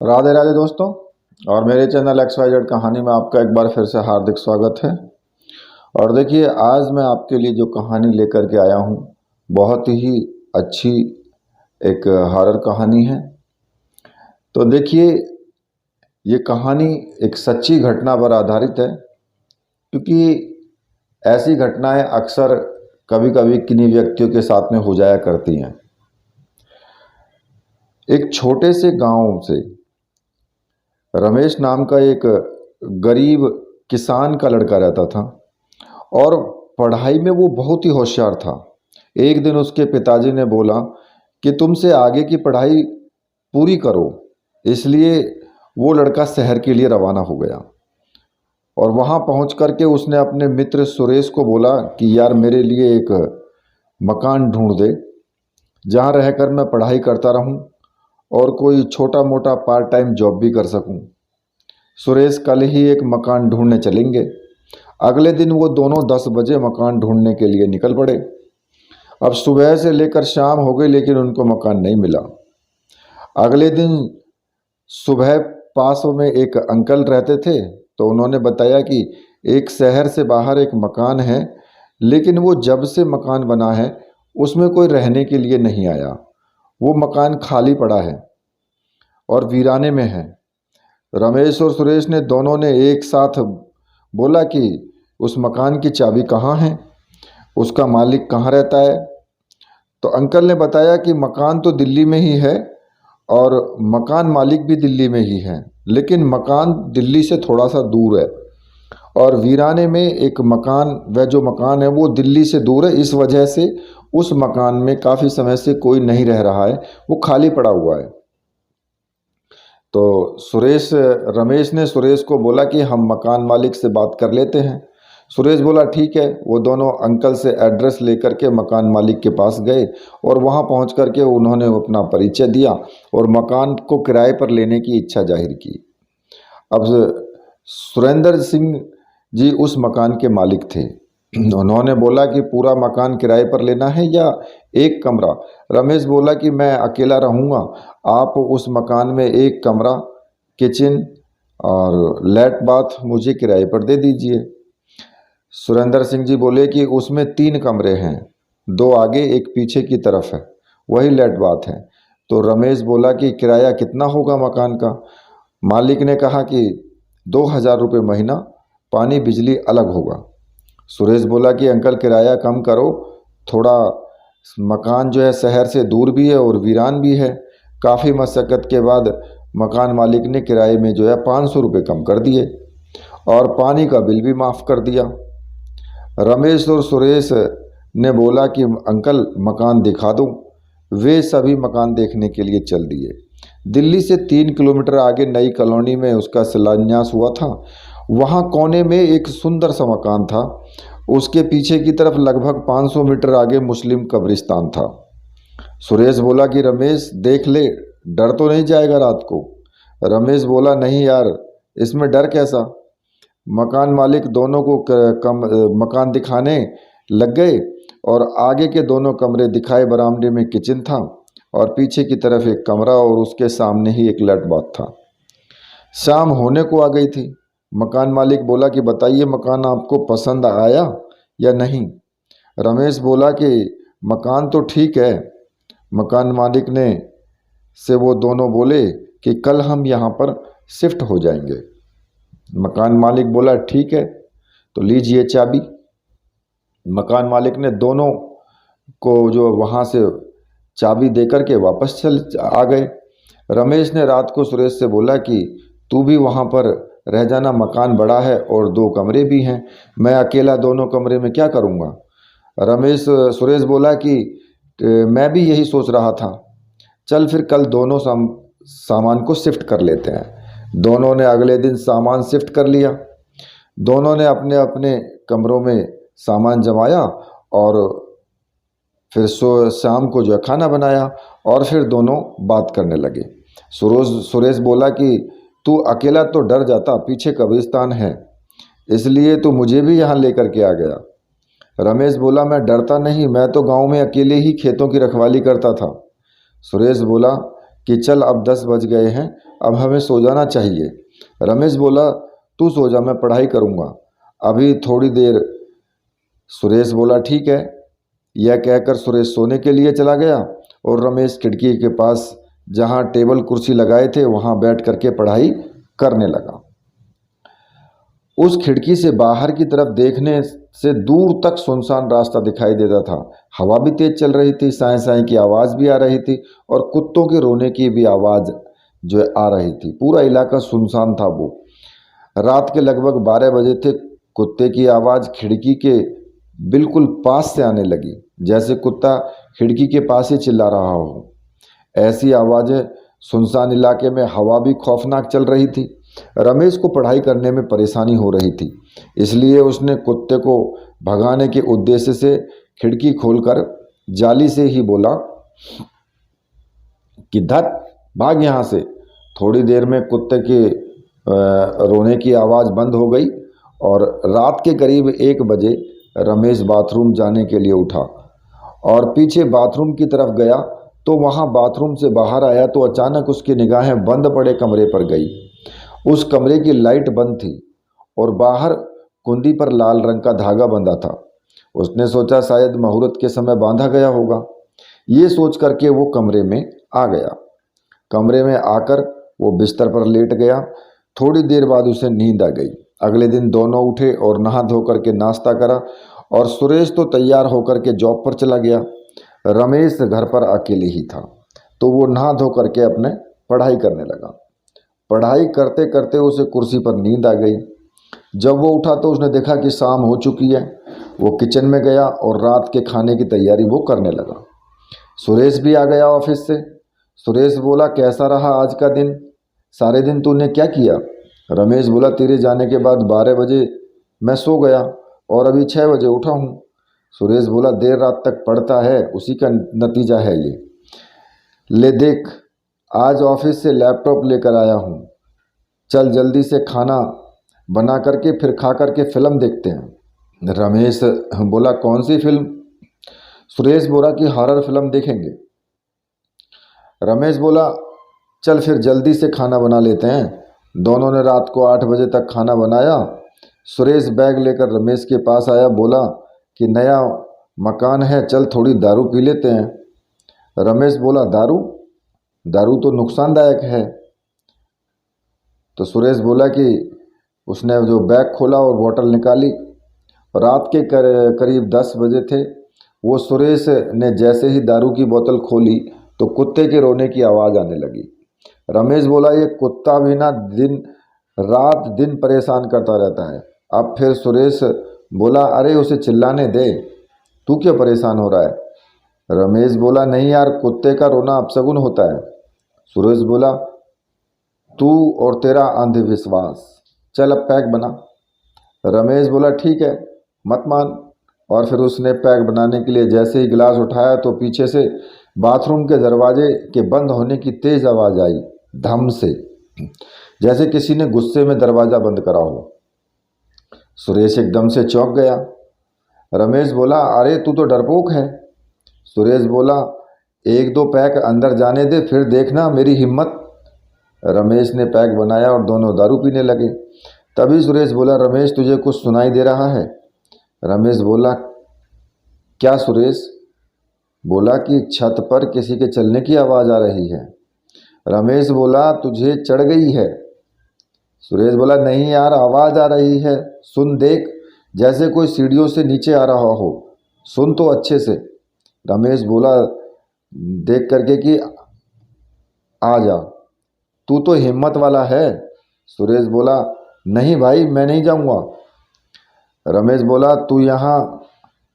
राधे राधे दोस्तों। और मेरे चैनल XYZ कहानी में आपका एक बार फिर से हार्दिक स्वागत है। और देखिए, आज मैं आपके लिए जो कहानी लेकर के आया हूँ बहुत ही अच्छी एक हॉरर कहानी है। तो देखिए, ये कहानी एक सच्ची घटना पर आधारित है, क्योंकि ऐसी घटनाएं अक्सर कभी कभी किन्हीं व्यक्तियों के साथ में हो जाया करती हैं। एक छोटे से गांव से रमेश नाम का एक गरीब किसान का लड़का रहता था और पढ़ाई में वो बहुत ही होशियार था। एक दिन उसके पिताजी ने बोला कि तुमसे आगे की पढ़ाई पूरी करो, इसलिए वो लड़का शहर के लिए रवाना हो गया। और वहाँ पहुँच कर के उसने अपने मित्र सुरेश को बोला कि यार, मेरे लिए एक मकान ढूंढ दे जहाँ रहकर मैं पढ़ाई करता रहूँ और कोई छोटा मोटा पार्ट टाइम जॉब भी कर सकूं। सुरेश कल ही एक मकान ढूंढने चलेंगे। अगले दिन वो दोनों 10 बजे मकान ढूंढने के लिए निकल पड़े। अब सुबह से लेकर शाम हो गई, लेकिन उनको मकान नहीं मिला। अगले दिन सुबह पास में एक अंकल रहते थे, तो उन्होंने बताया कि एक शहर से बाहर एक मकान है, लेकिन वो जब से मकान बना है उसमें कोई रहने के लिए नहीं आया। वो मकान खाली पड़ा है और वीराने में है। रमेश और सुरेश ने दोनों ने एक साथ बोला कि उस मकान की चाबी कहाँ है, उसका मालिक कहाँ रहता है। तो अंकल ने बताया कि मकान तो दिल्ली में ही है और मकान मालिक भी दिल्ली में ही है, लेकिन मकान दिल्ली से थोड़ा सा दूर है और वीराने में एक मकान, वह जो मकान है वो दिल्ली से दूर है। इस वजह से उस मकान में काफ़ी समय से कोई नहीं रह रहा है, वो खाली पड़ा हुआ है। तो रमेश ने सुरेश को बोला कि हम मकान मालिक से बात कर लेते हैं। सुरेश बोला ठीक है। वो दोनों अंकल से एड्रेस लेकर के मकान मालिक के पास गए और वहां पहुंच करके उन्होंने अपना परिचय दिया और मकान को किराए पर लेने की इच्छा जाहिर की। अब सुरेंद्र सिंह जी उस मकान के मालिक थे। उन्होंने बोला कि पूरा मकान किराए पर लेना है या एक कमरा। रमेश बोला कि मैं अकेला रहूँगा, आप उस मकान में एक कमरा, किचन और लेट बाथ मुझे किराए पर दे दीजिए। सुरेंद्र सिंह जी बोले कि उसमें 3 कमरे हैं, 2 आगे एक पीछे की तरफ है, वही लेट बाथ है। तो रमेश बोला कि किराया कितना होगा मकान का। मालिक ने कहा कि 2000 रुपये महीना, पानी बिजली अलग होगा। सुरेश बोला कि अंकल किराया कम करो, थोड़ा मकान जो है शहर से दूर भी है और वीरान भी है। काफ़ी मशक्क़त के बाद मकान मालिक ने किराए में जो है 500 रुपये कम कर दिए और पानी का बिल भी माफ़ कर दिया। रमेश और सुरेश ने बोला कि अंकल मकान दिखा दो। वे सभी मकान देखने के लिए चल दिए। दिल्ली से 3 किलोमीटर आगे नई कॉलोनी में उसका शिलान्यास हुआ था। वहाँ कोने में एक सुंदर सा मकान था। उसके पीछे की तरफ लगभग 500 मीटर आगे मुस्लिम कब्रिस्तान था। सुरेश बोला कि रमेश देख ले, डर तो नहीं जाएगा रात को। रमेश बोला नहीं यार, इसमें डर कैसा। मकान मालिक दोनों को मकान दिखाने लग गए और आगे के दोनों कमरे दिखाए। बरामदे में किचन था और पीछे की तरफ एक कमरा और उसके सामने ही एक लेट बाथ था। शाम होने को आ गई थी। मकान मालिक बोला कि बताइए मकान आपको पसंद आया या नहीं। रमेश बोला कि मकान तो ठीक है। मकान मालिक ने से वो दोनों बोले कि कल हम यहाँ पर शिफ्ट हो जाएंगे। मकान मालिक बोला ठीक है, तो लीजिए चाबी। मकान मालिक ने दोनों को जो वहाँ से चाबी देकर के वापस चल आ गए। रमेश ने रात को सुरेश से बोला कि तू भी वहाँ पर रह जाना, मकान बड़ा है और 2 कमरे भी हैं, मैं अकेला दोनों कमरे में क्या करूँगा। सुरेश बोला कि मैं भी यही सोच रहा था, चल फिर कल दोनों सामान को शिफ्ट कर लेते हैं। दोनों ने अगले दिन सामान शिफ्ट कर लिया। दोनों ने अपने अपने कमरों में सामान जमाया और फिर शाम को जो है खाना बनाया और फिर दोनों बात करने लगे। सुरेश बोला कि तू अकेला तो डर जाता, पीछे कब्रिस्तान है, इसलिए तो मुझे भी यहाँ लेकर के आ गया। रमेश बोला मैं डरता नहीं, मैं तो गांव में अकेले ही खेतों की रखवाली करता था। सुरेश बोला कि चल अब 10 बज गए हैं, अब हमें सो जाना चाहिए। रमेश बोला, तू सो जा, मैं पढ़ाई करूँगा अभी थोड़ी देर। सुरेश बोला, ठीक है। यह कहकर सुरेश सोने के लिए चला गया और रमेश खिड़की के पास जहाँ टेबल कुर्सी लगाए थे वहाँ बैठ करके पढ़ाई करने लगा। उस खिड़की से बाहर की तरफ देखने से दूर तक सुनसान रास्ता दिखाई देता था। हवा भी तेज चल रही थी, साए साए की आवाज़ भी आ रही थी और कुत्तों के रोने की भी आवाज़ जो है आ रही थी। पूरा इलाका सुनसान था। वो रात के लगभग 12 बजे थे। कुत्ते की आवाज़ खिड़की के बिल्कुल पास से आने लगी, जैसे कुत्ता खिड़की के पास ही चिल्ला रहा हो। ऐसी आवाज़ें सुनसान इलाके में, हवा भी खौफनाक चल रही थी। रमेश को पढ़ाई करने में परेशानी हो रही थी, इसलिए उसने कुत्ते को भगाने के उद्देश्य से खिड़की खोलकर जाली से ही बोला कि धत, भाग यहाँ से। थोड़ी देर में कुत्ते के रोने की आवाज़ बंद हो गई और रात के करीब 1 बजे रमेश बाथरूम जाने के लिए उठा और पीछे बाथरूम की तरफ गया तो वहाँ बाथरूम से बाहर आया तो अचानक उसकी निगाहें बंद पड़े कमरे पर गई। उस कमरे की लाइट बंद थी और बाहर कुंडी पर लाल रंग का धागा बंधा था। उसने सोचा शायद मुहूर्त के समय बांधा गया होगा। ये सोच करके वो कमरे में आ गया। कमरे में आकर वो बिस्तर पर लेट गया। थोड़ी देर बाद उसे नींद आ गई। अगले दिन दोनों उठे और नहा धो करके नाश्ता करा और सुरेश तो तैयार होकर के जॉब पर चला गया। रमेश घर पर अकेले ही था तो वो नहा धो करके अपने पढ़ाई करने लगा। पढ़ाई करते करते उसे कुर्सी पर नींद आ गई। जब वो उठा तो उसने देखा कि शाम हो चुकी है। वो किचन में गया और रात के खाने की तैयारी वो करने लगा। सुरेश भी आ गया ऑफिस से। सुरेश बोला, कैसा रहा आज का दिन? सारे दिन तूने क्या किया? रमेश बोला, तेरे जाने के बाद 12 बजे मैं सो गया और अभी 6 बजे उठा हूँ। सुरेश बोला, देर रात तक पढ़ता है, उसी का नतीजा है ये। ले देख, आज ऑफिस से लैपटॉप लेकर आया हूँ। चल जल्दी से खाना बना करके फिर खा करके फिल्म देखते हैं। रमेश बोला, कौन सी फिल्म? सुरेश बोला कि हॉरर फिल्म देखेंगे। रमेश बोला, चल फिर जल्दी से खाना बना लेते हैं। दोनों ने रात को 8 बजे तक खाना बनाया। सुरेश बैग लेकर रमेश के पास आया, बोला कि नया मकान है, चल थोड़ी दारू पी लेते हैं। रमेश बोला, दारू? दारू तो नुकसानदायक है। तो सुरेश बोला कि उसने जो बैग खोला और बोतल निकाली। रात के करीब 10 बजे थे। वो सुरेश ने जैसे ही दारू की बोतल खोली तो कुत्ते के रोने की आवाज़ आने लगी। रमेश बोला, ये कुत्ता भी ना रात दिन परेशान करता रहता है। अब फिर सुरेश बोला, अरे उसे चिल्लाने दे, तू क्यों परेशान हो रहा है? रमेश बोला, नहीं यार, कुत्ते का रोना अपशगुन होता है। सुरेश बोला, तू और तेरा अंधविश्वास, चल अब पैक बना। रमेश बोला, ठीक है, मत मान। और फिर उसने पैक बनाने के लिए जैसे ही गिलास उठाया तो पीछे से बाथरूम के दरवाजे के बंद होने की तेज़ आवाज़ आई, धम से, जैसे किसी ने गुस्से में दरवाज़ा बंद करा हो। सुरेश एकदम से चौंक गया। रमेश बोला, अरे तू तो डरपोक है। सुरेश बोला, 1-2 पैक अंदर जाने दे, फिर देखना मेरी हिम्मत। रमेश ने पैक बनाया और दोनों दारू पीने लगे। तभी सुरेश बोला, रमेश तुझे कुछ सुनाई दे रहा है? रमेश बोला, क्या? सुरेश बोला कि छत पर किसी के चलने की आवाज़ आ रही है। रमेश बोला, तुझे चढ़ गई है? सुरेश बोला, नहीं यार, आवाज़ आ रही है, सुन देख, जैसे कोई सीढ़ियों से नीचे आ रहा हो, सुन तो अच्छे से। रमेश बोला देख करके कि आ जा, तू तो हिम्मत वाला है। सुरेश बोला, नहीं भाई, मैं नहीं जाऊंगा। रमेश बोला, तू यहाँ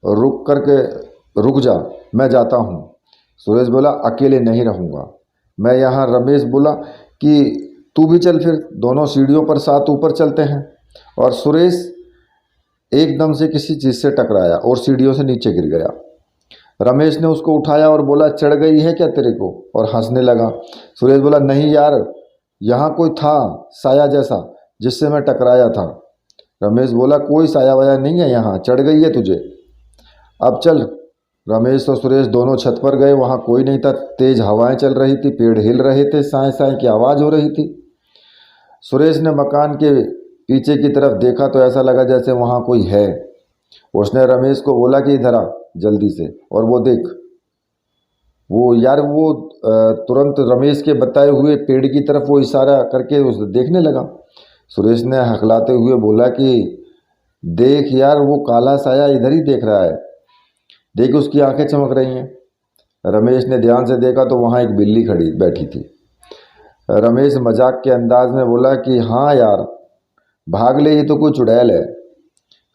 रुक जा, मैं जाता हूँ। सुरेश बोला, अकेले नहीं रहूँगा मैं यहाँ। रमेश बोला कि तू भी चल, फिर दोनों सीढ़ियों पर साथ ऊपर चलते हैं। और सुरेश एकदम से किसी चीज़ से टकराया और सीढ़ियों से नीचे गिर गया। रमेश ने उसको उठाया और बोला, चढ़ गई है क्या तेरे को? और हंसने लगा। सुरेश बोला, नहीं यार, यहाँ कोई था साया जैसा जिससे मैं टकराया था। रमेश बोला, कोई साया वाया नहीं है यहाँ, चढ़ गई है तुझे, अब चल। रमेश और सुरेश दोनों छत पर गए। वहाँ कोई नहीं था। तेज़ हवाएं चल रही थी, पेड़ हिल रहे थे, साए साए की आवाज़ हो रही थी। सुरेश ने मकान के पीछे की तरफ देखा तो ऐसा लगा जैसे वहाँ कोई है। उसने रमेश को बोला कि इधर आ जल्दी से, और वो देख। वो तुरंत रमेश के बताए हुए पेड़ की तरफ वो इशारा करके उस देखने लगा। सुरेश ने हकलाते हुए बोला कि देख यार, वो काला साया इधर ही देख रहा है, देख उसकी आंखें चमक रही हैं। रमेश ने ध्यान से देखा तो वहाँ एक बिल्ली खड़ी बैठी थी। रमेश मजाक के अंदाज में बोला कि हाँ यार, भाग ले, ये तो कोई चुड़ैल है।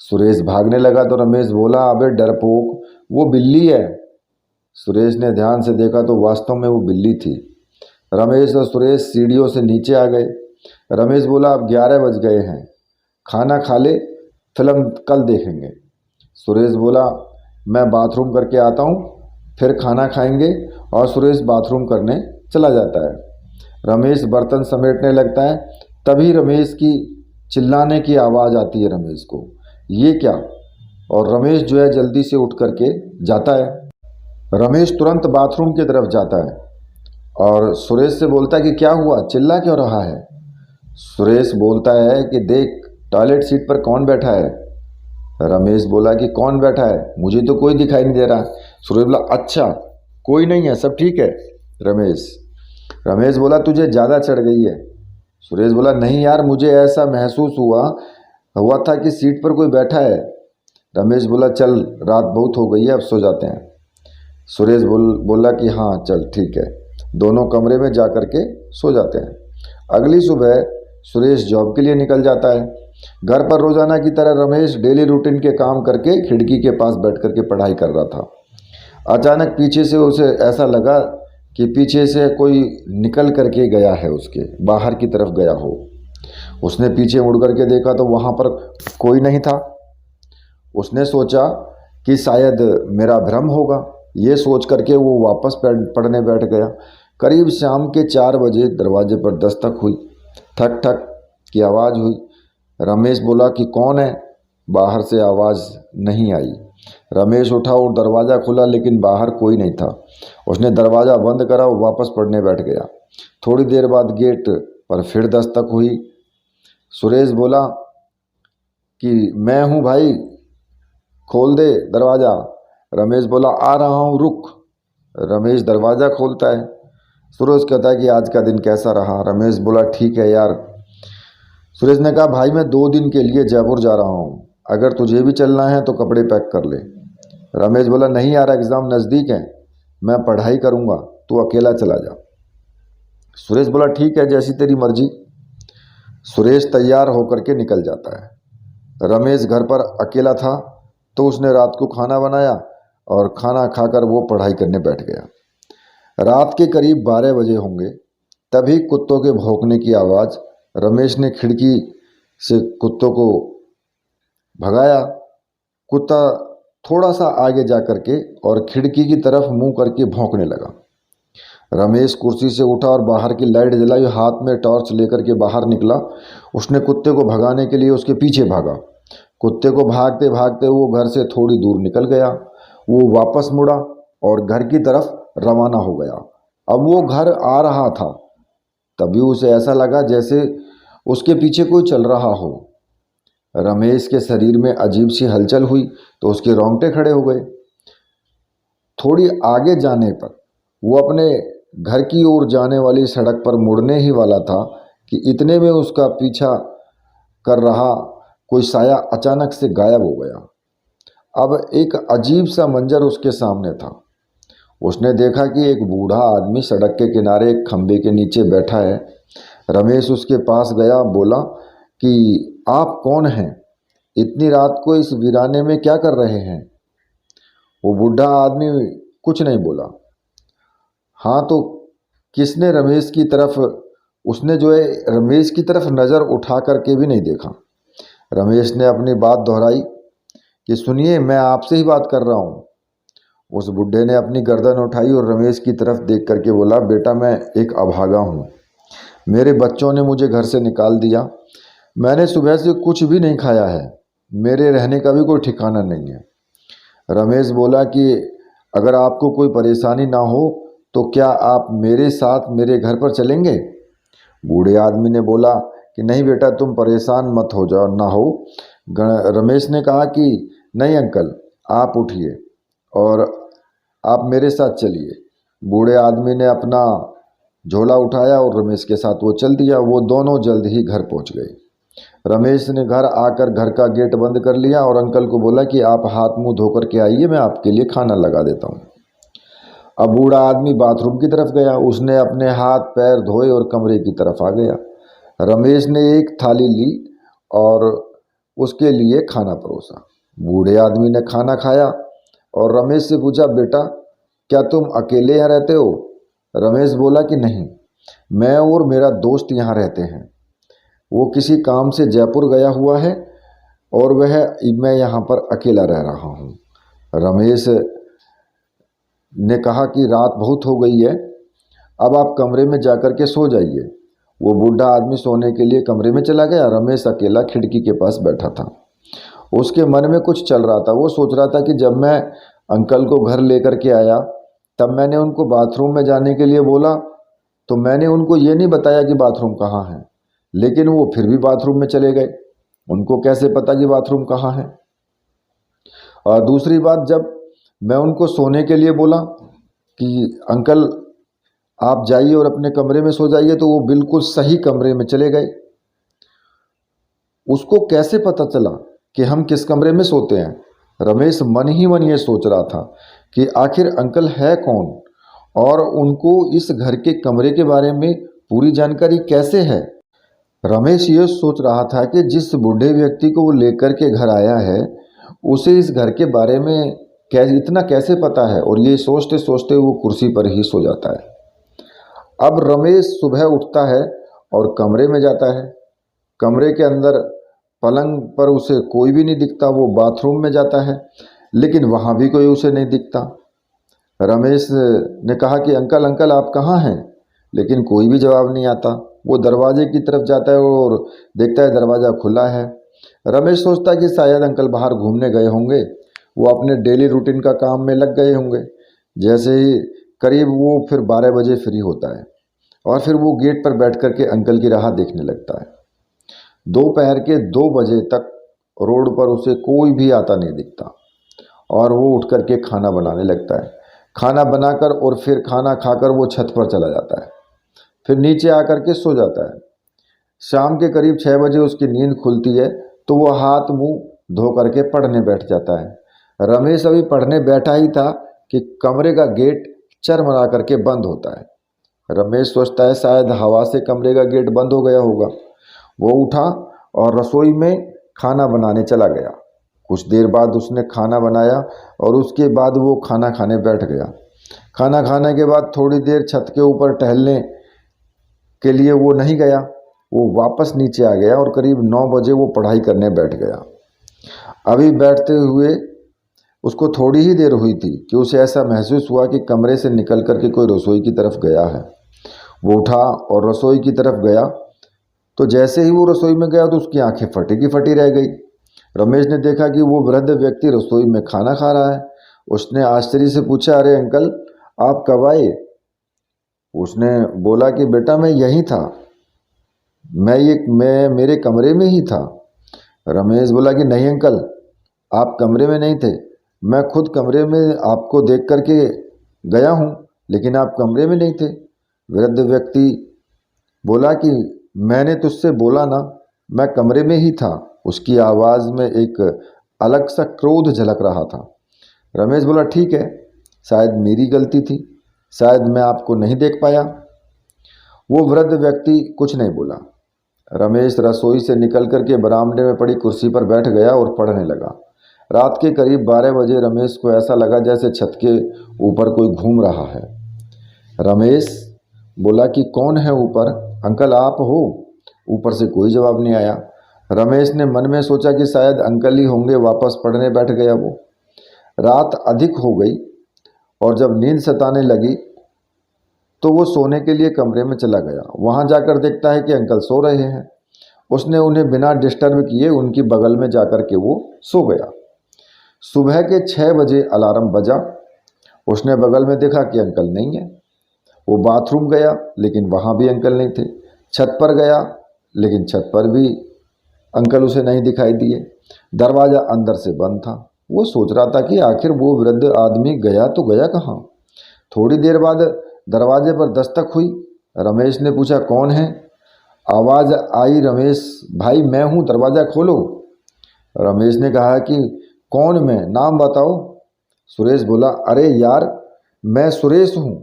सुरेश भागने लगा तो रमेश बोला, अबे डरपोक, वो बिल्ली है। सुरेश ने ध्यान से देखा तो वास्तव में वो बिल्ली थी। रमेश और सुरेश सीढ़ियों से नीचे आ गए। रमेश बोला, अब 11 बज गए हैं, खाना खा ले, फिल्म कल देखेंगे। सुरेश बोला, मैं बाथरूम करके आता हूँ, फिर खाना खाएंगे। और सुरेश बाथरूम करने चला जाता है। रमेश बर्तन समेटने लगता है, तभी रमेश की चिल्लाने की आवाज़ आती है रमेश को, ये क्या। और रमेश जो है जल्दी से उठ करके जाता है। रमेश तुरंत बाथरूम की तरफ जाता है और सुरेश से बोलता है कि क्या हुआ, चिल्ला क्यों रहा है। सुरेश बोलता है कि देख, टॉयलेट सीट पर कौन बैठा है। रमेश बोला कि कौन बैठा है, मुझे तो कोई दिखाई नहीं दे रहा। सुरेश बोला, अच्छा कोई नहीं है, सब ठीक है। रमेश रमेश बोला, तुझे ज़्यादा चढ़ गई है। सुरेश बोला, नहीं यार, मुझे ऐसा महसूस हुआ था कि सीट पर कोई बैठा है। रमेश बोला, चल रात बहुत हो गई है, अब सो जाते हैं। सुरेश बोला कि हाँ चल ठीक है। दोनों कमरे में जा कर के सो जाते हैं। अगली सुबह सुरेश जॉब के लिए निकल जाता है। घर पर रोजाना की तरह रमेश डेली रूटीन के काम करके खिड़की के पास बैठ कर के पढ़ाई कर रहा था। अचानक पीछे से उसे ऐसा लगा कि पीछे से कोई निकल करके गया है, उसके बाहर की तरफ गया हो। उसने पीछे मुड़ करके देखा तो वहाँ पर कोई नहीं था। उसने सोचा कि शायद मेरा भ्रम होगा। ये सोच करके वो वापस पढ़ने बैठ गया। करीब शाम के 4 बजे दरवाजे पर दस्तक हुई। ठक ठक की आवाज़ हुई। रमेश बोला कि कौन है। बाहर से आवाज़ नहीं आई। रमेश उठा और दरवाज़ा खुला, लेकिन बाहर कोई नहीं था। उसने दरवाज़ा बंद करा और वापस पढ़ने बैठ गया। थोड़ी देर बाद गेट पर फिर दस्तक हुई। सुरेश बोला कि मैं हूँ भाई, खोल दे दरवाज़ा। रमेश बोला, आ रहा हूँ, रुक। रमेश दरवाज़ा खोलता है। सुरेश कहता है कि आज का दिन कैसा रहा। रमेश बोला, ठीक है यार। सुरेश ने कहा, भाई मैं 2 दिन के लिए जयपुर जा रहा हूँ, अगर तुझे भी चलना है तो कपड़े पैक कर ले। रमेश बोला, नहीं यार, एग्ज़ाम नज़दीक है, मैं पढ़ाई करूँगा, तू अकेला चला जा। सुरेश बोला, ठीक है, जैसी तेरी मर्जी। सुरेश तैयार होकर के निकल जाता है। रमेश घर पर अकेला था तो उसने रात को खाना बनाया और खाना खाकर वो पढ़ाई करने बैठ गया। रात के करीब 12 बजे होंगे, तभी कुत्तों के भौंकने की आवाज़। रमेश ने खिड़की से कुत्तों को भगाया। कुत्ता थोड़ा सा आगे जा कर के और खिड़की की तरफ मुंह करके भौंकने लगा। रमेश कुर्सी से उठा और बाहर की लाइट जलाई, हाथ में टॉर्च लेकर के बाहर निकला। उसने कुत्ते को भगाने के लिए उसके पीछे भागा। कुत्ते को भागते भागते वो घर से थोड़ी दूर निकल गया। वो वापस मुड़ा और घर की तरफ रवाना हो गया। अब वो घर आ रहा था, तभी उसे ऐसा लगा जैसे उसके पीछे कोई चल रहा हो। रमेश के शरीर में अजीब सी हलचल हुई तो उसके रोंगटे खड़े हो गए। थोड़ी आगे जाने पर वो अपने घर की ओर जाने वाली सड़क पर मुड़ने ही वाला था कि इतने में उसका पीछा कर रहा कोई साया अचानक से गायब हो गया। अब एक अजीब सा मंजर उसके सामने था। उसने देखा कि एक बूढ़ा आदमी सड़क के किनारे एक खंबे के नीचे बैठा है। रमेश उसके पास गया, बोला कि आप कौन हैं, इतनी रात को इस वीराने में क्या कर रहे हैं। वो बूढ़ा आदमी कुछ नहीं बोला। हाँ तो किसने रमेश की तरफ, उसने जो है रमेश की तरफ नज़र उठा करके भी नहीं देखा। रमेश ने अपनी बात दोहराई कि सुनिए, मैं आपसे ही बात कर रहा हूँ। उस बुढ़े ने अपनी गर्दन उठाई और रमेश की तरफ देख करके बोला, बेटा मैं एक अभागा हूँ, मेरे बच्चों ने मुझे घर से निकाल दिया, मैंने सुबह से कुछ भी नहीं खाया है, मेरे रहने का भी कोई ठिकाना नहीं है। रमेश बोला कि अगर आपको कोई परेशानी ना हो तो क्या आप मेरे साथ मेरे घर पर चलेंगे। बूढ़े आदमी ने बोला कि नहीं बेटा तुम परेशान मत हो जाओ ना हो। रमेश ने कहा कि नहीं अंकल, आप उठिए और आप मेरे साथ चलिए। बूढ़े आदमी ने अपना झोला उठाया और रमेश के साथ वो चल दिया। वो दोनों जल्द ही घर पहुंच गए। रमेश ने घर आकर घर का गेट बंद कर लिया और अंकल को बोला कि आप हाथ मुंह धोकर के आइए, मैं आपके लिए खाना लगा देता हूँ। अब बूढ़ा आदमी बाथरूम की तरफ गया। उसने अपने हाथ पैर धोए और कमरे की तरफ आ गया। रमेश ने एक थाली ली और उसके लिए खाना परोसा। बूढ़े आदमी ने खाना खाया और रमेश से पूछा, बेटा क्या तुम अकेले यहाँ रहते हो? रमेश बोला कि नहीं, मैं और मेरा दोस्त यहाँ रहते हैं। वो किसी काम से जयपुर गया हुआ है और मैं यहाँ पर अकेला रह रहा हूँ। रमेश ने कहा कि रात बहुत हो गई है, अब आप कमरे में जाकर के सो जाइए। वो बूढ़ा आदमी सोने के लिए कमरे में चला गया। रमेश अकेला खिड़की के पास बैठा था। उसके मन में कुछ चल रहा था। वो सोच रहा था कि जब मैं अंकल को घर लेकर के आया तब मैंने उनको बाथरूम में जाने के लिए बोला, तो मैंने उनको ये नहीं बताया कि बाथरूम कहाँ है, लेकिन वो फिर भी बाथरूम में चले गए। उनको कैसे पता कि बाथरूम कहाँ है? और दूसरी बात, जब मैं उनको सोने के लिए बोला कि अंकल आप जाइए और अपने कमरे में सो जाइए, तो वो बिल्कुल सही कमरे में चले गए। उसको कैसे पता चला कि हम किस कमरे में सोते हैं? रमेश मन ही मन ये सोच रहा था कि आखिर अंकल है कौन और उनको इस घर के कमरे के बारे में पूरी जानकारी कैसे है। रमेश ये सोच रहा था कि जिस बूढ़े व्यक्ति को वो लेकर के घर आया है उसे इस घर के बारे में इतना कैसे पता है, और ये सोचते सोचते वो कुर्सी पर ही सो जाता है। अब रमेश सुबह उठता है और कमरे में जाता है। कमरे के अंदर पलंग पर उसे कोई भी नहीं दिखता। वो बाथरूम में जाता है लेकिन वहाँ भी कोई उसे नहीं दिखता। रमेश ने कहा कि अंकल अंकल आप कहाँ हैं, लेकिन कोई भी जवाब नहीं आता। वो दरवाजे की तरफ जाता है और देखता है दरवाज़ा खुला है। रमेश सोचता है कि शायद अंकल बाहर घूमने गए होंगे, वो अपने डेली रूटीन का काम में लग गए होंगे। जैसे ही करीब वो फिर 12 बजे फ्री होता है और फिर वो गेट पर बैठ कर के अंकल की राह देखने लगता है। दोपहर के 2 बजे तक रोड पर उसे कोई भी आता नहीं दिखता और वो उठ कर के खाना बनाने लगता है। खाना बनाकर और फिर खाना खाकर वो छत पर चला जाता है, फिर नीचे आकर के सो जाता है। शाम के करीब 6 बजे उसकी नींद खुलती है तो वो हाथ मुंह धो करके पढ़ने बैठ जाता है। रमेश अभी पढ़ने बैठा ही था कि कमरे का गेट चरमरा करके बंद होता है। रमेश सोचता है शायद हवा से कमरे का गेट बंद हो गया होगा। वो उठा और रसोई में खाना बनाने चला गया। कुछ देर बाद उसने खाना बनाया और उसके बाद वो खाना खाने बैठ गया। खाना खाने के बाद थोड़ी देर छत के ऊपर टहलने के लिए वो नहीं गया, वो वापस नीचे आ गया और करीब 9 बजे वो पढ़ाई करने बैठ गया। अभी बैठते हुए उसको थोड़ी ही देर हुई थी कि उसे ऐसा महसूस हुआ कि कमरे से निकल कर के कोई रसोई की तरफ गया है। वो उठा और रसोई की तरफ गया तो जैसे ही वो रसोई में गया तो उसकी आंखें फटी की फटी रह गई। रमेश ने देखा कि वो वृद्ध व्यक्ति रसोई में खाना खा रहा है। उसने आश्चर्य से पूछा, अरे अंकल आप कब आए? उसने बोला कि बेटा मैं यहीं था, मैं मेरे कमरे में ही था। रमेश बोला कि नहीं अंकल, आप कमरे में नहीं थे, मैं खुद कमरे में आपको देख करके गया हूँ, लेकिन आप कमरे में नहीं थे। वृद्ध व्यक्ति बोला कि मैंने तुझसे बोला ना, मैं कमरे में ही था। उसकी आवाज़ में एक अलग सा क्रोध झलक रहा था। रमेश बोला ठीक है, शायद मेरी गलती थी, शायद मैं आपको नहीं देख पाया। वो वृद्ध व्यक्ति कुछ नहीं बोला। रमेश रसोई से निकल कर के बरामदे में पड़ी कुर्सी पर बैठ गया और पढ़ने लगा। रात के करीब 12 बजे रमेश को ऐसा लगा जैसे छत के ऊपर कोई घूम रहा है। रमेश बोला कि कौन है ऊपर? अंकल आप हो? ऊपर से कोई जवाब नहीं आया। रमेश ने मन में सोचा कि शायद अंकल ही होंगे, वापस पढ़ने बैठ गया वो। रात अधिक हो गई और जब नींद सताने लगी तो वो सोने के लिए कमरे में चला गया। वहाँ जाकर देखता है कि अंकल सो रहे हैं। उसने उन्हें बिना डिस्टर्ब किए उनकी बगल में जाकर के वो सो गया। सुबह के 6 बजे अलार्म बजा। उसने बगल में देखा कि अंकल नहीं है। वो बाथरूम गया लेकिन वहाँ भी अंकल नहीं थे। छत पर गया लेकिन छत पर भी अंकल उसे नहीं दिखाई दिए। दरवाज़ा अंदर से बंद था। वो सोच रहा था कि आखिर वो वृद्ध आदमी गया तो गया कहाँ। थोड़ी देर बाद दरवाजे पर दस्तक हुई। रमेश ने पूछा, कौन है? आवाज़ आई, रमेश भाई मैं हूँ, दरवाज़ा खोलो। रमेश ने कहा कि कौन मैं, नाम बताओ। सुरेश बोला, अरे यार मैं सुरेश हूँ,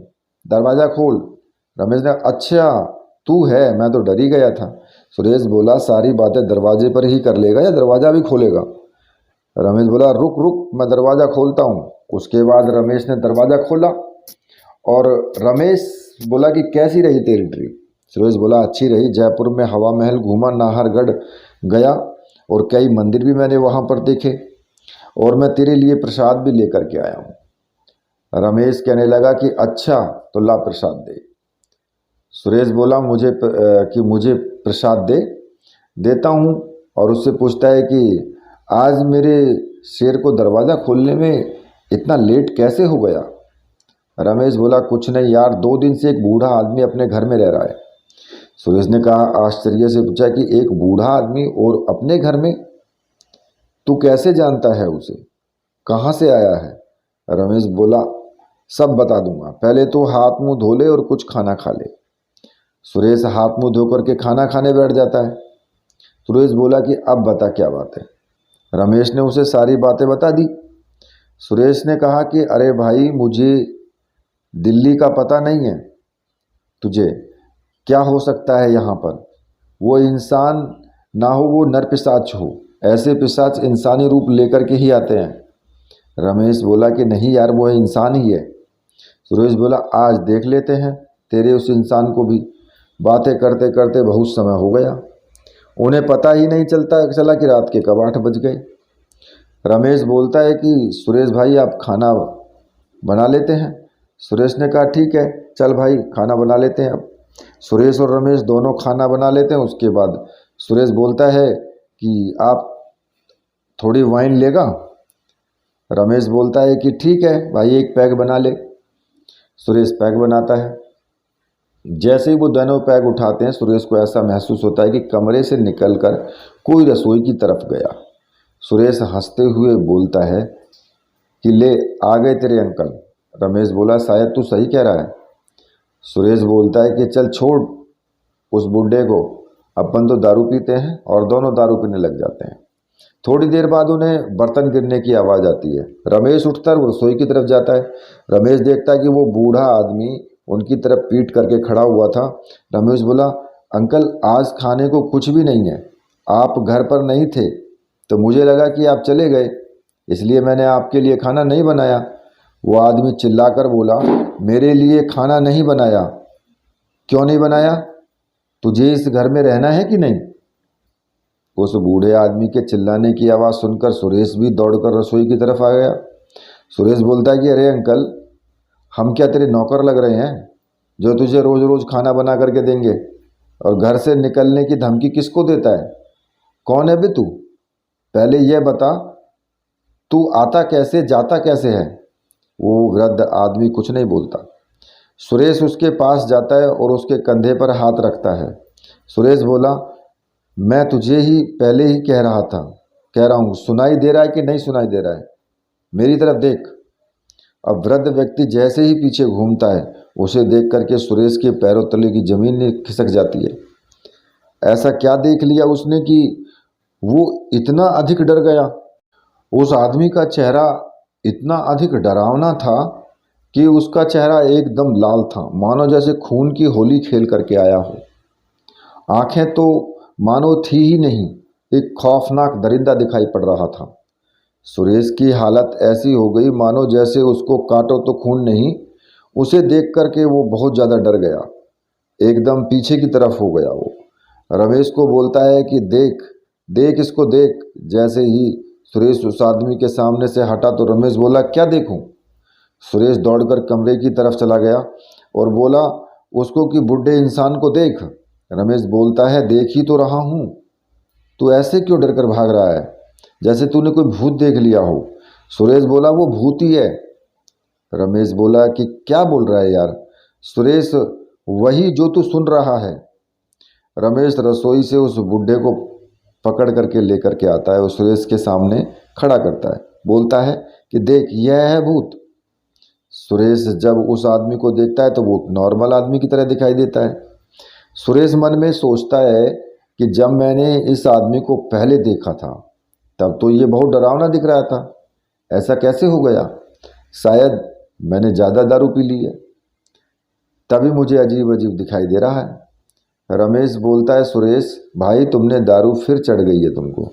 दरवाज़ा खोल। रमेश ने, अच्छा तू है, मैं तो डर ही गया था। सुरेश बोला, सारी बातें दरवाजे पर ही कर लेगा या दरवाज़ा भी खोलेगा? रमेश बोला, रुक रुक मैं दरवाज़ा खोलता हूँ। उसके बाद रमेश ने दरवाज़ा खोला और रमेश बोला कि कैसी रही तेरी ट्रिप? सुरेश बोला, अच्छी रही। जयपुर में हवा महल घूमा, नाहरगढ़ गया और कई मंदिर भी मैंने वहाँ पर देखे और मैं तेरे लिए प्रसाद भी लेकर के आया हूँ। रमेश कहने लगा कि अच्छा तो ला प्रसाद दे। सुरेश बोला, मुझे प्रसाद दे। देता हूँ और उससे पूछता है कि आज मेरे शेर को दरवाज़ा खोलने में इतना लेट कैसे हो गया? रमेश बोला, कुछ नहीं यार, 2 दिन से एक बूढ़ा आदमी अपने घर में रह रहा है। सुरेश ने कहा, आश्चर्य से पूछा कि एक बूढ़ा आदमी और अपने घर में? तू कैसे जानता है उसे, कहाँ से आया है? रमेश बोला, सब बता दूंगा, पहले तो हाथ मुंह धो ले और कुछ खाना खा ले। सुरेश हाथ मुंह धो करके खाना खाने बैठ जाता है। सुरेश बोला कि अब बता क्या बात है। रमेश ने उसे सारी बातें बता दी। सुरेश ने कहा कि अरे भाई, मुझे दिल्ली का पता नहीं है, तुझे क्या हो सकता है यहाँ पर? वो इंसान ना हो, वो नर पिशाच हो। ऐसे पिशाच इंसानी रूप लेकर के ही आते हैं। रमेश बोला कि नहीं यार, वो इंसान ही है। सुरेश बोला, आज देख लेते हैं तेरे उस इंसान को भी। बातें करते करते बहुत समय हो गया। उन्हें पता ही नहीं चला कि रात के कब 8 बज गए। रमेश बोलता है कि सुरेश भाई आप खाना बना लेते हैं। सुरेश ने कहा, ठीक है चल भाई खाना बना लेते हैं। अब सुरेश और रमेश दोनों खाना बना लेते हैं। उसके बाद सुरेश बोलता है कि आप थोड़ी वाइन लेगा? रमेश बोलता है कि ठीक है भाई, एक पैग बना ले। सुरेश पैग बनाता है। जैसे ही वो दोनों पैग उठाते हैं, सुरेश को ऐसा महसूस होता है कि कमरे से निकलकर कोई रसोई की तरफ गया। सुरेश हंसते हुए बोलता है कि ले आ गए तेरे अंकल। रमेश बोला, शायद तू सही कह रहा है। सुरेश बोलता है कि चल छोड़ उस बुड्ढे को, अपन तो दारू पीते हैं, और दोनों दारू पीने लग जाते हैं। थोड़ी देर बाद उन्हें बर्तन गिरने की आवाज़ आती है। रमेश उठकर रसोई की तरफ जाता है। रमेश देखता है कि वो बूढ़ा आदमी उनकी तरफ पीट करके खड़ा हुआ था। रमेश बोला, अंकल आज खाने को कुछ भी नहीं है, आप घर पर नहीं थे तो मुझे लगा कि आप चले गए, इसलिए मैंने आपके लिए खाना नहीं बनाया। वो आदमी चिल्लाकर बोला, मेरे लिए खाना नहीं बनाया? क्यों नहीं बनाया? तुझे इस घर में रहना है कि नहीं? उस बूढ़े आदमी के चिल्लाने की आवाज़ सुनकर सुरेश भी दौड़कर रसोई की तरफ आ गया। सुरेश बोलता है कि अरे अंकल, हम क्या तेरे नौकर लग रहे हैं जो तुझे रोज़ रोज़ खाना बना करके देंगे? और घर से निकलने की धमकी किसको देता है? कौन है बे तू? पहले यह बता, तू आता कैसे जाता कैसे है? वो वृद्ध आदमी कुछ नहीं बोलता। सुरेश उसके पास जाता है और उसके कंधे पर हाथ रखता है। सुरेश बोला, मैं तुझे ही पहले ही कह रहा हूँ, सुनाई दे रहा है कि नहीं सुनाई दे रहा है? मेरी तरफ देख। अब वृद्ध व्यक्ति जैसे ही पीछे घूमता है, उसे देख करके सुरेश के पैरों तले की जमीन खिसक जाती है। ऐसा क्या देख लिया उसने कि वो इतना अधिक डर गया। उस आदमी का चेहरा इतना अधिक डरावना था कि उसका चेहरा एकदम लाल था, मानो जैसे खून की होली खेल करके आया हो। आंखें तो मानो थी ही नहीं, एक खौफनाक दरिंदा दिखाई पड़ रहा था। सुरेश की हालत ऐसी हो गई मानो जैसे उसको काटो तो खून नहीं। उसे देख करके वो बहुत ज़्यादा डर गया, एकदम पीछे की तरफ हो गया। वो रमेश को बोलता है कि देख देख इसको देख। जैसे ही सुरेश उस आदमी के सामने से हटा तो रमेश बोला, क्या देखूं? सुरेश दौड़कर कमरे की तरफ चला गया और बोला उसको कि बुढ़े इंसान को देख। रमेश बोलता है, देख ही तो रहा हूँ, तू ऐसे क्यों डर कर भाग रहा है, जैसे तूने कोई भूत देख लिया हो। सुरेश बोला, वो भूत ही है। रमेश बोला कि क्या बोल रहा है यार? सुरेश, वही जो तू सुन रहा है। रमेश रसोई से उस बुढ़े को पकड़ करके लेकर के आता है और सुरेश के सामने खड़ा करता है, बोलता है कि देख यह है भूत। सुरेश जब उस आदमी को देखता है तो वो नॉर्मल आदमी की तरह दिखाई देता है। सुरेश मन में सोचता है कि जब मैंने इस आदमी को पहले देखा था तब तो ये बहुत डरावना दिख रहा था, ऐसा कैसे हो गया? शायद मैंने ज़्यादा दारू पी ली है, तभी मुझे अजीब अजीब दिखाई दे रहा है। रमेश बोलता है सुरेश भाई तुमने दारू फिर चढ़ गई है तुमको।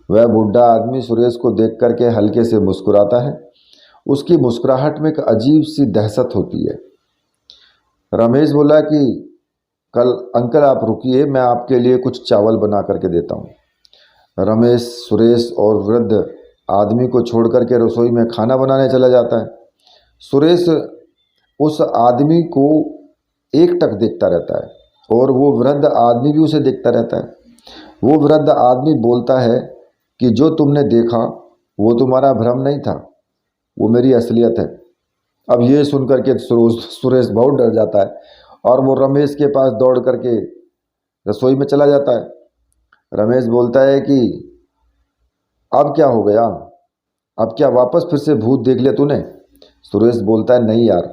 वह बुढ़ा आदमी सुरेश को देख करके हल्के से मुस्कुराता है। उसकी मुस्कुराहट में एक अजीब सी दहशत होती है। रमेश बोला कि कल अंकल आप रुकिए, मैं आपके लिए कुछ चावल बना करके देता हूँ। रमेश सुरेश और वृद्ध आदमी को छोड़ करके रसोई में खाना बनाने चला जाता है। सुरेश उस आदमी को एकटक देखता रहता है और वो वृद्ध आदमी भी उसे देखता रहता है। वो वृद्ध आदमी बोलता है कि जो तुमने देखा वो तुम्हारा भ्रम नहीं था, वो मेरी असलियत है। अब ये सुन करके सुरेश बहुत डर जाता है और वो रमेश के पास दौड़ करके रसोई में चला जाता है। रमेश बोलता है कि अब क्या हो गया, अब क्या वापस फिर से भूत देख लिया तूने? सुरेश बोलता है नहीं यार,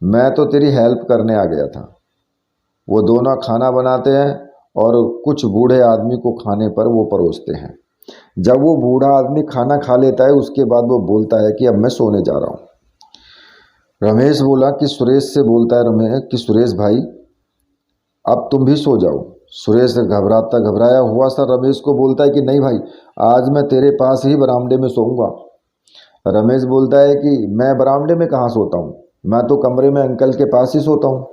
मैं तो तेरी हेल्प करने आ गया था। वो दोनों खाना बनाते हैं और कुछ बूढ़े आदमी को खाने पर वो परोसते हैं। जब वो बूढ़ा आदमी खाना खा लेता है उसके बाद वो बोलता है कि अब मैं सोने जा रहा हूँ। रमेश बोला कि सुरेश से बोलता है रमेश कि सुरेश भाई अब तुम भी सो जाओ। सुरेश घबराता घबराया हुआ सा रमेश को बोलता है कि नहीं भाई, आज मैं तेरे पास ही बरामदे में सोऊंगा। रमेश बोलता है कि मैं बरामदे में कहाँ सोता हूँ, मैं तो कमरे में अंकल के पास ही सोता हूँ,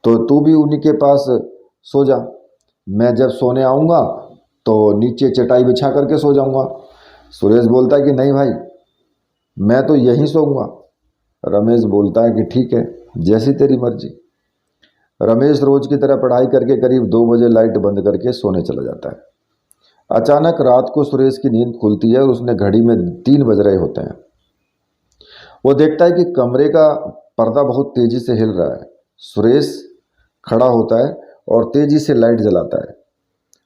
तो तू भी उन्हीं के पास सो जा। मैं जब सोने आऊँगा तो नीचे चटाई बिछा करके सो जाऊँगा। सुरेश बोलता है कि नहीं भाई, मैं तो यहीं सोऊंगा। रमेश बोलता है कि ठीक है, जैसी तेरी मर्जी। रमेश रोज की तरह पढ़ाई करके करीब 2 बजे लाइट बंद करके सोने चला जाता है। अचानक रात को सुरेश की नींद खुलती है और उसने घड़ी में 3 बज रहे होते हैं। वो देखता है कि कमरे का पर्दा बहुत तेजी से हिल रहा है। सुरेश खड़ा होता है और तेजी से लाइट जलाता है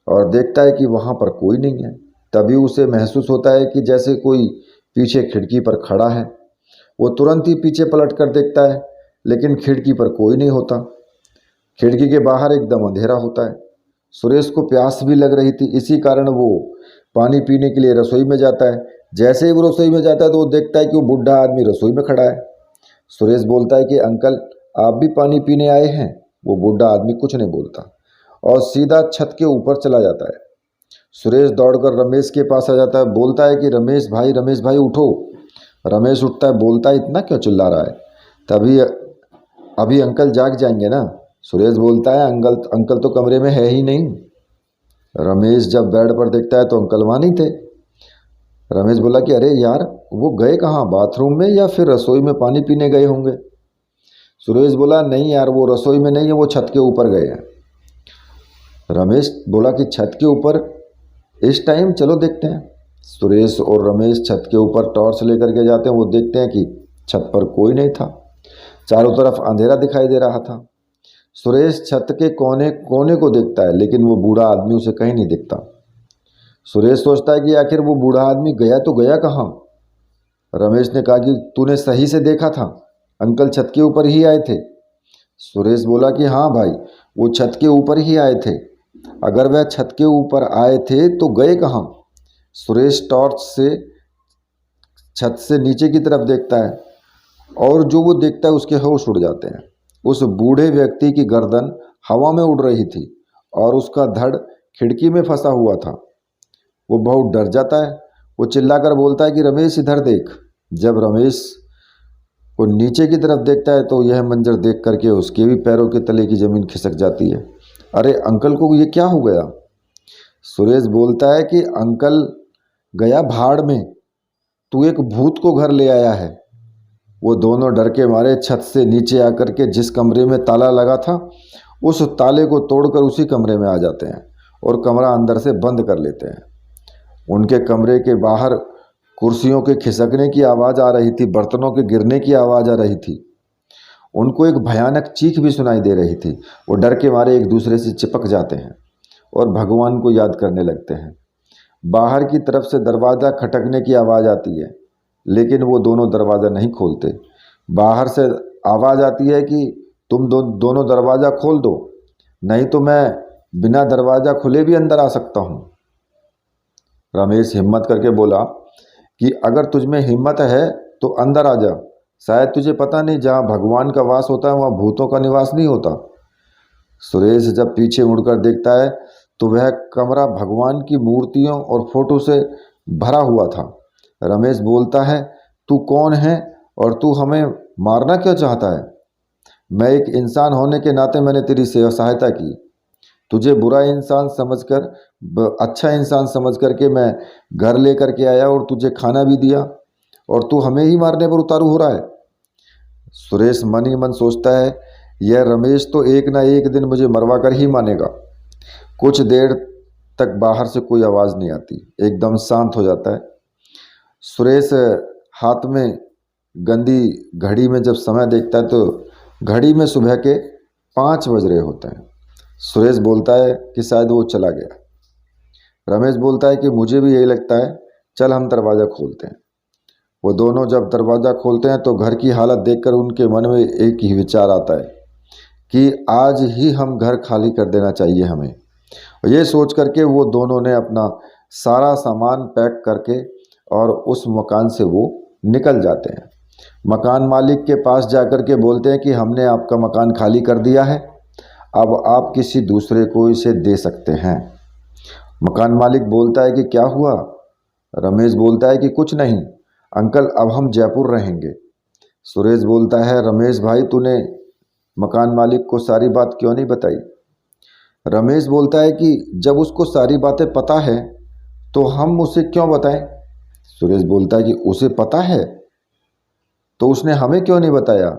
और देखता है कि वहाँ पर कोई नहीं है। तभी उसे महसूस होता है कि जैसे कोई पीछे खिड़की पर खड़ा है। वो तुरंत ही पीछे पलट कर देखता है लेकिन खिड़की पर कोई नहीं होता। खिड़की के बाहर एकदम अंधेरा होता है। सुरेश को प्यास भी लग रही थी, इसी कारण वो पानी पीने के लिए रसोई में जाता है। जैसे ही वो रसोई में जाता है तो वो देखता है कि वो बुढ़ा आदमी रसोई में खड़ा है। सुरेश बोलता है कि अंकल आप भी पानी पीने आए हैं? वो बुढ़ा आदमी कुछ नहीं बोलता और सीधा छत के ऊपर चला जाता है। सुरेश दौड़कर रमेश के पास आ जाता है, बोलता है कि रमेश भाई उठो। रमेश उठता है, बोलता है इतना क्यों चिल्ला रहा है, तभी अभी अंकल जाग जाएंगे ना। सुरेश बोलता है अंकल तो कमरे में है ही नहीं। रमेश जब बेड पर देखता है तो अंकल वहाँ नहीं थे। रमेश बोला कि अरे यार वो गए कहाँ, बाथरूम में या फिर रसोई में पानी पीने गए होंगे। सुरेश बोला नहीं यार, वो रसोई में नहीं है, वो छत के ऊपर गए हैं। रमेश बोला कि छत के ऊपर इस टाइम, चलो देखते हैं। सुरेश और रमेश छत के ऊपर टॉर्च लेकर के जाते हैं। वो देखते हैं कि छत पर कोई नहीं था, चारों तरफ अंधेरा दिखाई दे रहा था। सुरेश छत के कोने कोने को देखता है लेकिन वो बूढ़ा आदमी उसे कहीं नहीं दिखता। सुरेश सोचता है कि आखिर वो बूढ़ा आदमी गया तो गया कहाँ। रमेश ने कहा कि तूने सही से देखा था, अंकल छत के ऊपर ही आए थे। सुरेश बोला कि हाँ भाई, वो छत के ऊपर ही आए थे। अगर वह छत के ऊपर आए थे तो गए कहाँ। सुरेश टॉर्च से छत से नीचे की तरफ देखता है और जो वो देखता है उसके होश उड़ जाते हैं। उस बूढ़े व्यक्ति की गर्दन हवा में उड़ रही थी और उसका धड़ खिड़की में फंसा हुआ था। वो बहुत डर जाता है। वो चिल्लाकर बोलता है कि रमेश इधर देख। जब रमेश वो नीचे की तरफ देखता है तो यह मंजर देख करके उसके भी पैरों के तले की ज़मीन खिसक जाती है। अरे अंकल को ये क्या हो गया। सुरेश बोलता है कि अंकल गया भाड़ में, तू एक भूत को घर ले आया है। वो दोनों डर के मारे छत से नीचे आकर के जिस कमरे में ताला लगा था उस ताले को तोड़कर उसी कमरे में आ जाते हैं और कमरा अंदर से बंद कर लेते हैं। उनके कमरे के बाहर कुर्सियों के खिसकने की आवाज़ आ रही थी, बर्तनों के गिरने की आवाज़ आ रही थी उनको एक भयानक चीख भी सुनाई दे रही थी। वो डर के मारे एक दूसरे से चिपक जाते हैं और भगवान को याद करने लगते हैं। बाहर की तरफ से दरवाज़ा खटकने की आवाज़ आती है, लेकिन वो दोनों दरवाज़ा नहीं खोलते। बाहर से आवाज़ आती है कि तुम दोनों दरवाज़ा खोल दो, नहीं तो मैं बिना दरवाज़ा खुले भी अंदर आ सकता हूँ। रमेश हिम्मत करके बोला कि अगर तुझमें हिम्मत है तो अंदर आ जा। शायद तुझे पता नहीं, जहाँ भगवान का वास होता है वहाँ भूतों का निवास नहीं होता। सुरेश जब पीछे मुड़कर देखता है तो वह कमरा भगवान की मूर्तियों और फोटो से भरा हुआ था। रमेश बोलता है, तू कौन है और तू हमें मारना क्यों चाहता है? मैं एक इंसान होने के नाते मैंने तेरी सहायता की। तुझे बुरा इंसान समझकर अच्छा इंसान समझ करके मैं घर लेकर के आया और तुझे खाना भी दिया, और तू हमें ही मारने पर उतारू हो रहा है। सुरेश मन ही मन सोचता है, यह रमेश तो एक ना एक दिन मुझे मरवा कर ही मानेगा। कुछ देर तक बाहर से कोई आवाज़ नहीं आती, एकदम शांत हो जाता है। सुरेश हाथ में गंदी घड़ी में जब समय देखता है तो घड़ी में सुबह के 5 बज रहे होते हैं। सुरेश बोलता है कि शायद वो चला गया। रमेश बोलता है कि मुझे भी यही लगता है, चल हम दरवाज़ा खोलते हैं। वो दोनों जब दरवाज़ा खोलते हैं तो घर की हालत देखकर उनके मन में एक ही विचार आता है कि आज ही हम घर खाली कर देना चाहिए हमें। ये सोच करके वो दोनों ने अपना सारा सामान पैक करके और उस मकान से वो निकल जाते हैं। मकान मालिक के पास जाकर के बोलते हैं कि हमने आपका मकान खाली कर दिया है, अब आप किसी दूसरे को इसे दे सकते हैं। मकान मालिक बोलता है कि क्या हुआ? रमेश बोलता है कि कुछ नहीं अंकल, अब हम जयपुर रहेंगे। सुरेश बोलता है, रमेश भाई तूने मकान मालिक को सारी बात क्यों नहीं बताई? रमेश बोलता है कि जब उसको सारी बातें पता है तो हम उसे क्यों बताएं? सुरेश बोलता है कि उसे पता है तो उसने हमें क्यों नहीं बताया?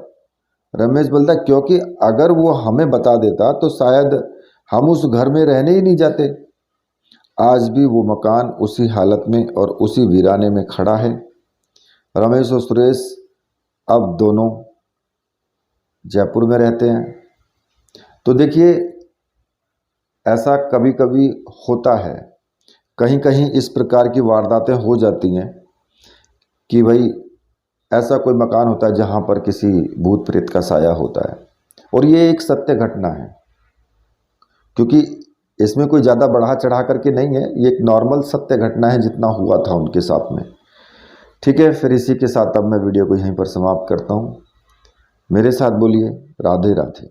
रमेश बोलता है क्योंकि अगर वो हमें बता देता तो शायद हम उस घर में रहने ही नहीं जाते। आज भी वो मकान उसी हालत में और उसी वीराने में खड़ा है। रमेश और सुरेश अब दोनों जयपुर में रहते हैं। तो देखिए, ऐसा कभी कभी होता है, कहीं कहीं इस प्रकार की वारदातें हो जाती हैं कि भाई ऐसा कोई मकान होता है जहाँ पर किसी भूत प्रेत का साया होता है। और ये एक सत्य घटना है, क्योंकि इसमें कोई ज़्यादा बढ़ा चढ़ा करके नहीं है, ये एक नॉर्मल सत्य घटना है जितना हुआ था उनके साथ में। ठीक है, फिर इसी के साथ अब मैं वीडियो को यहीं पर समाप्त करता हूँ। मेरे साथ बोलिए राधे राधे।